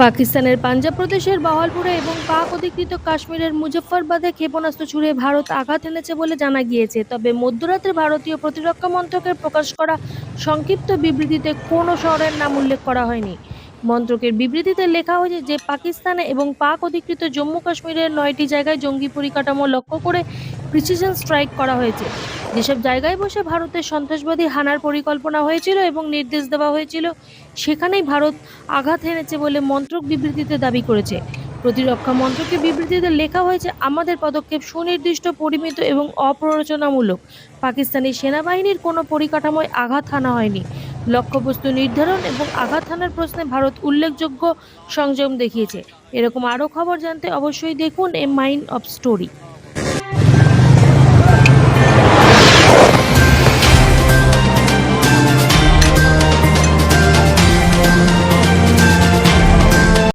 পাকিস্তানের পাঞ্জাব প্রদেশের বাহালপুরে এবং পাক অধিকৃত কাশ্মীরের মুজফ্ফরবাদে ক্ষেপণাস্ত্র ছুড়ে ভারত আঘাত এনেছে বলে জানা গিয়েছে। তবে মধ্যরাতে ভারতীয় প্রতিরক্ষা মন্ত্রকের প্রকাশ করা সংক্ষিপ্ত বিবৃতিতে কোনো শহরের নাম উল্লেখ করা হয়নি। মন্ত্রকের বিবৃতিতে লেখা হয়েছে যে পাকিস্তানে এবং পাক অধিকৃত জম্মু কাশ্মীরের ৯টি জায়গায় জঙ্গি পরিকাঠামো লক্ষ্য করে প্রিসিশন স্ট্রাইক করা হয়েছে। যেসব জায়গায় বসে ভারতের সন্ত্রাসবাদী হানার পরিকল্পনা হয়েছিল এবং নির্দেশ দেওয়া হয়েছিল, সেখানেই ভারত আঘাত হেনেছে বলে মন্ত্রক বিবৃতিতে দাবি করেছে। প্রতিরক্ষা মন্ত্রকের বিবৃতিতে লেখা হয়েছে, আমাদের পদক্ষেপ সুনির্দিষ্ট, পরিমিত এবং অপ্ররোচনামূলক। পাকিস্তানি সেনাবাহিনীর কোনো পরিকাঠামোয় আঘাত হানা হয়নি। লক্ষ্যবস্তু নির্ধারণ এবং আঘাত হানার প্রশ্নে ভারত উল্লেখযোগ্য সংযম দেখিয়েছে। এরকম আরও খবর জানতে অবশ্যই দেখুন এ মাইন্ড অফ স্টোরি।